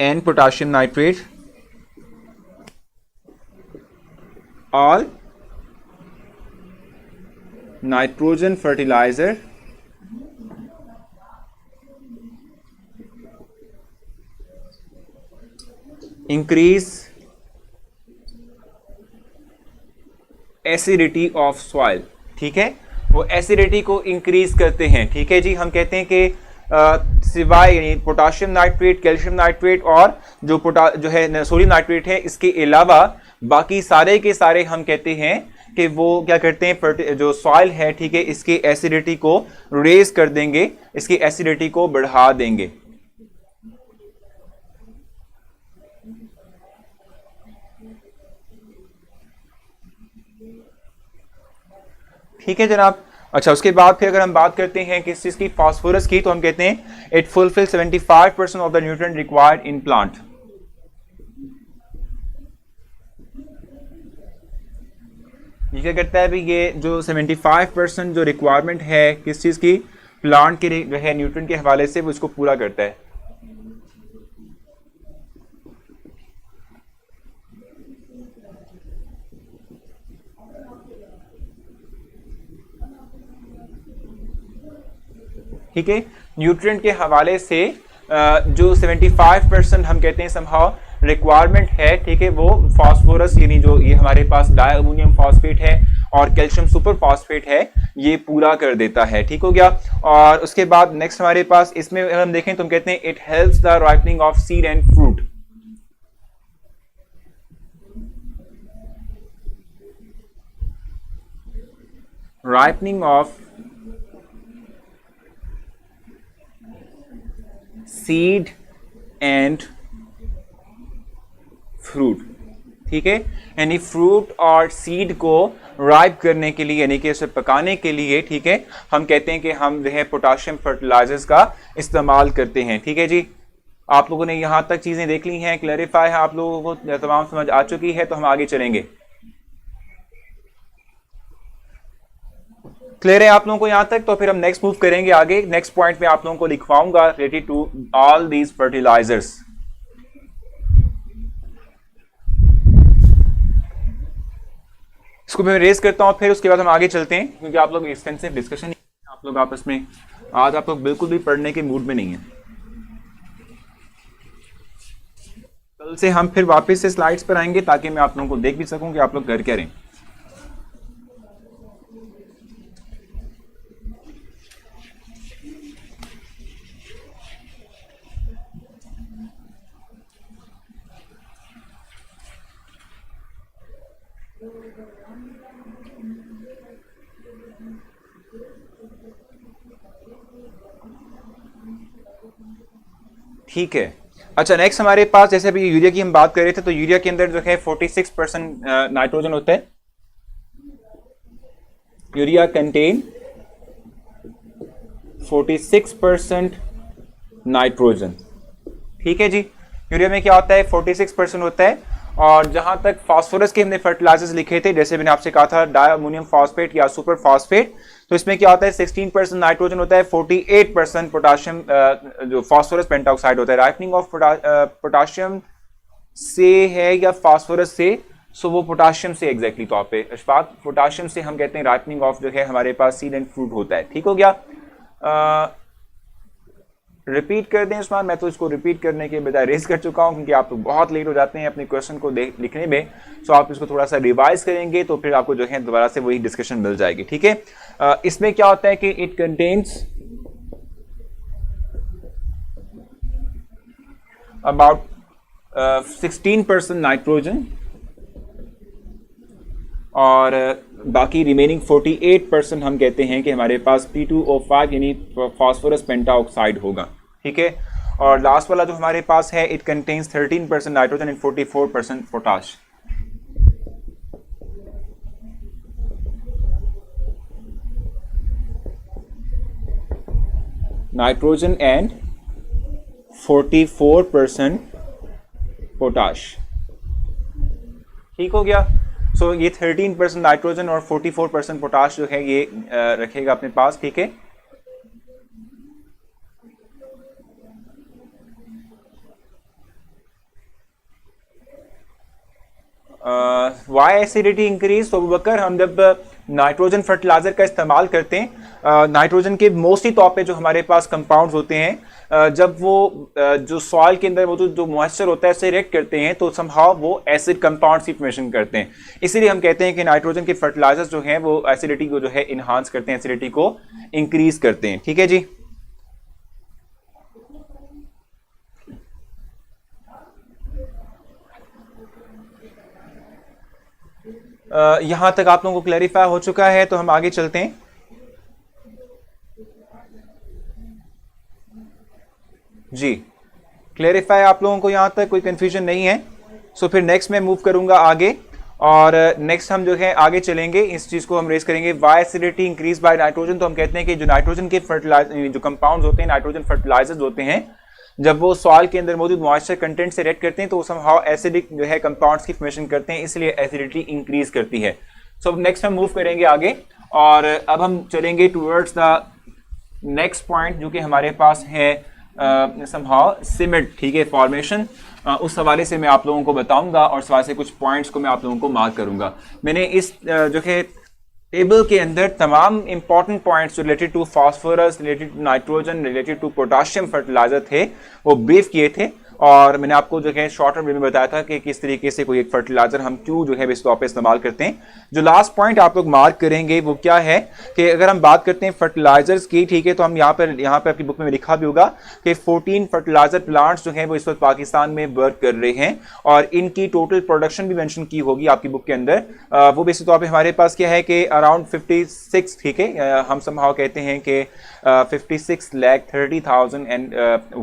and potassium nitrate all nitrogen fertilizer increase acidity of soil, ठीक है। वो एसिडिटी को इंक्रीज करते हैं, ठीक है जी। हम कहते हैं कि सिवाय यानी पोटाशियम नाइट्रेट, कैल्शियम नाइट्रेट और जो है सोडियम नाइट्रेट है, इसके अलावा बाकी सारे के सारे हम कहते हैं कि वो क्या करते हैं, जो सॉइल है, ठीक है, इसकी एसिडिटी को रेज कर देंगे, इसकी एसिडिटी को बढ़ा देंगे, ठीक है जनाब। अच्छा, उसके बाद फिर अगर हम बात करते हैं किस चीज की, फास्फोरस की, तो हम कहते हैं it fulfil 75% of the nutrient required in plant. ये क्या करता है भी, ये जो 75% जो रिक्वायरमेंट है किस चीज की, प्लांट के जो है न्यूट्रिएंट के हवाले से, वो इसको पूरा करता है। ठीक है, न्यूट्रिएंट के हवाले से जो 75% हम कहते हैं समहाउ रिक्वायरमेंट है, ठीक है, वो फास्फोरस यानी जो ये हमारे पास डायअमोनियम फॉस्फेट है और कैल्शियम सुपर फॉस्फेट है, ये पूरा कर देता है, ठीक हो गया। और उसके बाद नेक्स्ट हमारे पास इसमें हम देखें तो हम कहते हैं it helps the ripening of seed and fruit. Ripening of seed and fruit, ठीक है, यानी फ्रूट और सीड को राइप करने के लिए यानी कि उसे पकाने के लिए, ठीक है, हम कहते हैं कि हम जो है पोटाशियम फर्टिलाइजर्स का इस्तेमाल करते हैं, ठीक है जी। आप लोगों ने यहां तक चीजें देख ली हैं, क्लैरिफाई है, आप लोगों को तमाम समझ आ चुकी है, तो हम आगे चलेंगे। क्लियर है आप लोगों को यहां तक? तो फिर हम नेक्स्ट मूव करेंगे आगे। नेक्स्ट पॉइंट में आप लोगों को लिखवाऊंगा related to all these fertilizers. इसको मैं रेज करता हूं, फिर उसके बाद हम आगे चलते हैं, क्योंकि आप लोग एक्सटेंसिव डिस्कशन, आप लोग आपस में आज आप लोग बिल्कुल भी पढ़ने के मूड में नहीं है। कल से हम फिर वापस से स्लाइड्स पर आएंगे ताकि मैं आप लोगों को देख भी सकूं कि आप लोग कर क्या रहे हैं। ठीक है, अच्छा नेक्स्ट हमारे पास जैसे अभी यूरिया की हम बात कर रहे थे, तो यूरिया के अंदर जो है 46% नाइट्रोजन होता है। यूरिया कंटेन 46% नाइट्रोजन, ठीक है जी। यूरिया में क्या होता है, 46% होता है। और जहां तक फास्फोरस के हमने फर्टिलाइजर्स लिखे थे, जैसे मैंने आपसे कहा था डायअमोनियम फॉस्फेट या सुपर फॉस्फेट, तो इसमें क्या होता है 16% नाइट्रोजन होता है, 48% पोटाशियम जो फास्फोरस पेंटाऑक्साइड होता है। राइपनिंग ऑफ पोटाशियम से है या फास्फोरस से, सो वो पोटाशियम से एग्जैक्टली तौर पे अशफाक, पोटाशियम से हम कहते हैं राइपनिंग ऑफ जो है हमारे पास सीड एंड फ्रूट होता है। ठीक हो गया। रिपीट कर दें उस्मान, मैं तो इसको रिपीट करने के बजाय रेस कर चुका हूं क्योंकि आप तो बहुत लेट हो जाते हैं अपने क्वेश्चन को लिखने में। सो आप इसको थोड़ा सा रिवाइज करेंगे तो फिर आपको जो है दोबारा से वही डिस्कशन मिल जाएगी। ठीक है। इसमें क्या होता है कि इट कंटेन्स अबाउट 16% नाइट्रोजन और बाकी रिमेनिंग 48% हम कहते हैं कि हमारे पास P2O5 यानी फास्फोरस पेंटाऑक्साइड होगा। ठीक है। और लास्ट वाला जो हमारे पास है it contains 13% nitrogen and 44% potash. Nitrogen and 44% potash. ठीक हो गया। सो ये 13% नाइट्रोजन और 44% पोटाश जो है ये रखेगा अपने पास। ठीक है। वाई एसिडिटी इंक्रीज, तो बकर हम जब नाइट्रोजन फर्टिलाइजर का इस्तेमाल करते हैं, नाइट्रोजन के मोस्टली तौर पे जो हमारे पास कंपाउंड्स होते हैं, जब वो जो सॉइल के अंदर मौजूद जो मॉइस्चर होता है उससे रिएक्ट करते हैं तो समहाउ वो एसिड कंपाउंड्स की फॉर्मेशन करते हैं। इसीलिए हम कहते हैं कि नाइट्रोजन के फर्टिलाइजर्स जो हैं वो एसिडिटी को जो है इनहांस करते हैं, एसिडिटी को इंक्रीज करते हैं। ठीक है जी। यहां तक आप लोगों को क्लैरिफाई हो चुका है तो हम आगे चलते हैं। जी क्लैरिफाई आप लोगों को यहां तक कोई कंफ्यूजन नहीं है। सो फिर नेक्स्ट मैं मूव करूंगा आगे और नेक्स्ट हम जो है आगे चलेंगे, इस चीज को हम रेस करेंगे। Why acidity increase by nitrogen, तो हम कहते हैं कि जो नाइट्रोजन के फर्टिलाइजर जो कंपाउंड्स होते हैं, नाइट्रोजन फर्टिलाइजर्स होते हैं, जब वो सॉइल के अंदर मौजूद मॉइस्चर कंटेंट से रिएक्ट करते हैं तो समहाउ एसिडिक जो है कंपाउंड्स की फॉर्मेशन करते हैं, इसलिए एसिडिटी इंक्रीज करती है। सो नेक्स्ट हम मूव करेंगे आगे और अब हम चलेंगे टुवर्ड्स द नेक्स्ट पॉइंट जो कि हमारे पास है समहाउ सीमेंट। ठीक है, फॉर्मेशन। उस हवाले से मैं आप लोगों को बताऊंगा और उस हवाले से कुछ पॉइंट्स को मैं आप लोगों को मार्क करूंगा। मैंने इस जो है टेबल के अंदर तमाम important points related to phosphorus, related to nitrogen, related to potassium fertilizer थे वो ब्रीफ किए थे और मैंने आपको जो है शॉर्टर वे में बताया था कि किस तरीके से कोई एक फर्टिलाइजर हम क्यों जो है इस तौर पे इस्तेमाल करते हैं। जो लास्ट पॉइंट आप लोग मार्क करेंगे वो क्या है कि अगर हम बात करते हैं फर्टिलाइजर्स की, ठीक है, तो हम यहाँ पे आपकी बुक में लिखा भी होगा कि 14 फर्टिलाइजर प्लांट्स जो है वो इस वक्त पाकिस्तान में वर्क कर रहे हैं और इनकी टोटल प्रोडक्शन भी मेंशन की होगी आपकी बुक के अंदर। वो बेसिक तौर पर हमारे पास क्या है कि अराउंड 56, ठीक है, हम समहाउ कहते हैं कि 56,30,000 एंड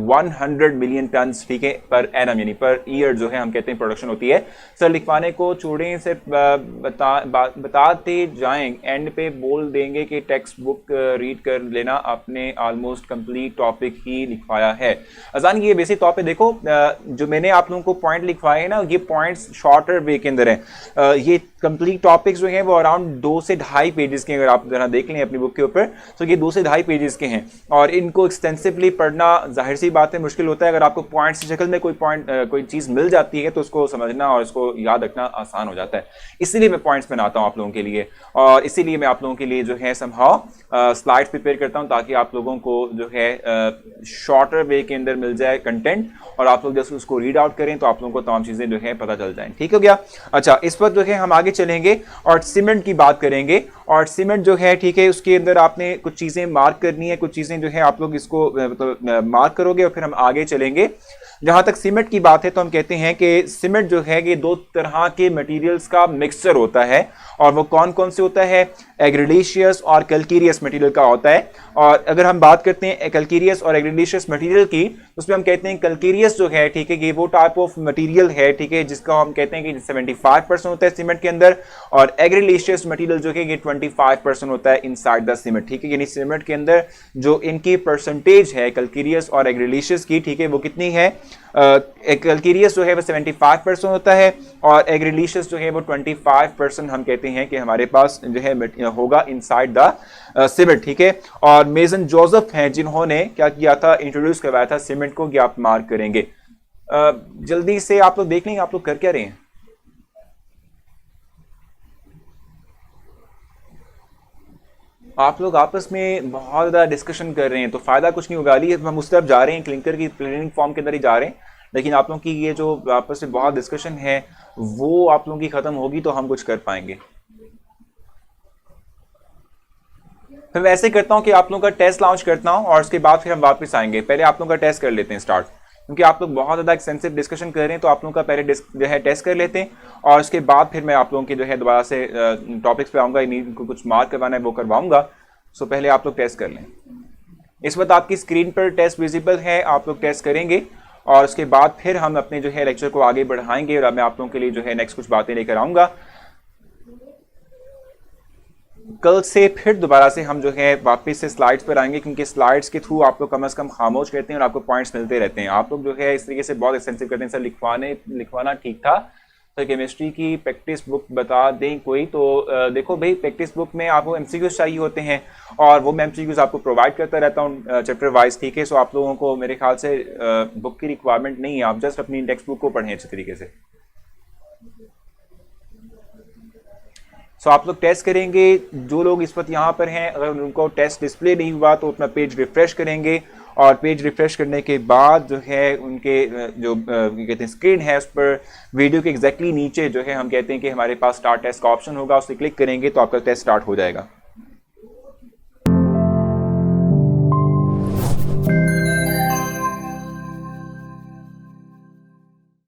100 मिलियन टन, ठीक है, पर एनम यानी पर ईयर जो है हम कहते हैं प्रोडक्शन होती है। सर लिखवाने को छोड़ें से बताते जाएं, एंड पे बोल देंगे कि टेक्स्ट बुक रीड कर लेना, आपने ऑलमोस्ट कंप्लीट टॉपिक ही लिखवाया है। अजान ये बेसिक तौर पे देखो जो मैंने आप लोगों को पॉइंट लिखवाए हैं ना, ये पॉइंट्स शॉर्टर वे के अंदर हैं। ये कंप्लीट टॉपिक्स जो हैं वो अराउंड 2 से 2.5 पेजेस के, अगर आप जरा देख लें अपनी बुक के ऊपर तो ये 2 से 2.5 पेजेस के हैं और इनको एक्सटेंसिवली पढ़ना जाहिर सी बात है मुश्किल होता है। अगर आपको पॉइंट्स की शक्ल में कोई चीज़ मिल जाती है तो उसको समझना और इसको याद रखना आसान हो जाता है। इसीलिए मैं पॉइंट्स बनाता हूँ आप लोगों के लिए और इसीलिए मैं आप लोगों के लिए जो है समहाउ स्लाइड्स प्रिपेयर करता हूँ ताकि आप लोगों को जो है शॉर्टर वे के अंदर मिल जाए कंटेंट और आप लोग जैसे उसको रीड आउट करें तो आप लोगों को तमाम चीज़ें जो है पता चल जाएं। ठीक हो गया। अच्छा, इस वक्त जो है हम आगे चलेंगे और सीमेंट की बात करेंगे और सीमेंट जो है, ठीक है, उसके अंदर आपने कुछ चीज़ें मार्क करनी है, कुछ चीज़ें जो है आप लोग इसको मतलब मार्क करोगे और फिर हम आगे चलेंगे। जहां तक सीमेंट की बात है तो हम कहते हैं कि सीमेंट जो है ये 2 तरह के मटेरियल्स का मिक्सचर होता है और वो कौन कौन से होता है, एग्रीडिशियस और कैल्केरियस मटेरियल का होता है। और अगर हम बात करते हैं कैल्केरियस और एग्रीडिशियस मटेरियल की, उसमें हम कहते हैं कैल्केरियस जो है, ठीक है, ये वो टाइप ऑफ मटेरियल है, ठीक है, जिसका हम कहते हैं कि 75% होता है सीमेंट के अंदर और एग्रीडिशियस मटेरियल जो है ये 25% होता है इनसाइड द सीमेंट। ठीक है, यानी सीमेंट के अंदर जो इनकी परसेंटेज है कैल्केरियस और एग्रीडिशियस की, ठीक है, वो कितनी है, कैलकेरियस जो है वो 75% होता है और एग्रेलिशियस जो है वो 25% हम कहते हैं कि हमारे पास जो है होगा इनसाइड द सीमेंट, ठीक है। और मेसन जोसेफ हैं जिन्होंने क्या किया था, इंट्रोड्यूस करवाया था सीमेंट को कि आप मार्क करेंगे। जल्दी से आप लोग देख लेंगे, आप लोग कर क्या रहे हैं? आप लोग आपस में बहुत ज़्यादा डिस्कशन कर रहे हैं तो फायदा कुछ नहीं होगा। अली हम उस तरफ जा रहे हैं, क्लिंकर की क्लीनिंग फॉर्म के अंदर ही जा रहे हैं, लेकिन आप लोगों की ये जो आपस में बहुत डिस्कशन है वो आप लोगों की खत्म होगी तो हम कुछ कर पाएंगे। फिर मैं ऐसे करता हूँ कि आप लोगों का टेस्ट लॉन्च करता हूँ और उसके बाद फिर हम वापस आएंगे। पहले आप लोगों का टेस्ट कर लेते हैं स्टार्ट, क्योंकि आप लोग बहुत ज़्यादा एक्सटेंसिव डिस्कशन कर रहे हैं, तो आप लोगों का पहले जो है टेस्ट कर लेते हैं और उसके बाद फिर मैं आप लोगों के जो है दोबारा से टॉपिक्स पे आऊँगा, इनको कुछ मार्क करवाना है वो करवाऊँगा। सो पहले आप लोग टेस्ट कर लें। इस वक्त आपकी स्क्रीन पर टेस्ट विजिबल है, आप लोग टेस्ट करेंगे और उसके बाद फिर हम अपने जो है लेक्चर को आगे बढ़ाएंगे और मैं आप लोगों के लिए जो है नेक्स्ट कुछ बातें लेकर आऊँगा। कल से फिर दोबारा से हम जो है वापस से स्लाइड्स पर आएंगे, क्योंकि स्लाइड्स के थ्रू आप लोग कम से कम खामोश रहते हैं और आपको पॉइंट्स मिलते रहते हैं। आप लोग जो है इस तरीके से बहुत एक्सटेंसिव करते हैं, सर लिखवाना ठीक था, तो केमिस्ट्री की प्रैक्टिस बुक बता दें कोई। तो देखो भाई, प्रैक्टिस बुक में आपको एमसीक्यूज चाहिए होते हैं और वो मैं एमसीक्यूज आपको प्रोवाइड करता रहता हूँ चैप्टर वाइज, ठीक है। सो आप लोगों को मेरे ख्याल से बुक की रिक्वायरमेंट नहीं है, आप जस्ट अपनी टेक्स्ट बुक को पढ़ें अच्छे तरीके से। सो आप लोग टेस्ट करेंगे, जो लोग इस वक्त यहाँ पर हैं अगर उनको टेस्ट डिस्प्ले नहीं हुआ तो अपना पेज रिफ्रेश करेंगे और पेज रिफ्रेश करने के बाद जो है उनके जो कहते हैं स्क्रीन है उस पर वीडियो के एग्जैक्टली नीचे जो है हम कहते हैं कि हमारे पास स्टार्ट टेस्ट का ऑप्शन होगा, उसे क्लिक करेंगे तो आपका टेस्ट स्टार्ट हो जाएगा।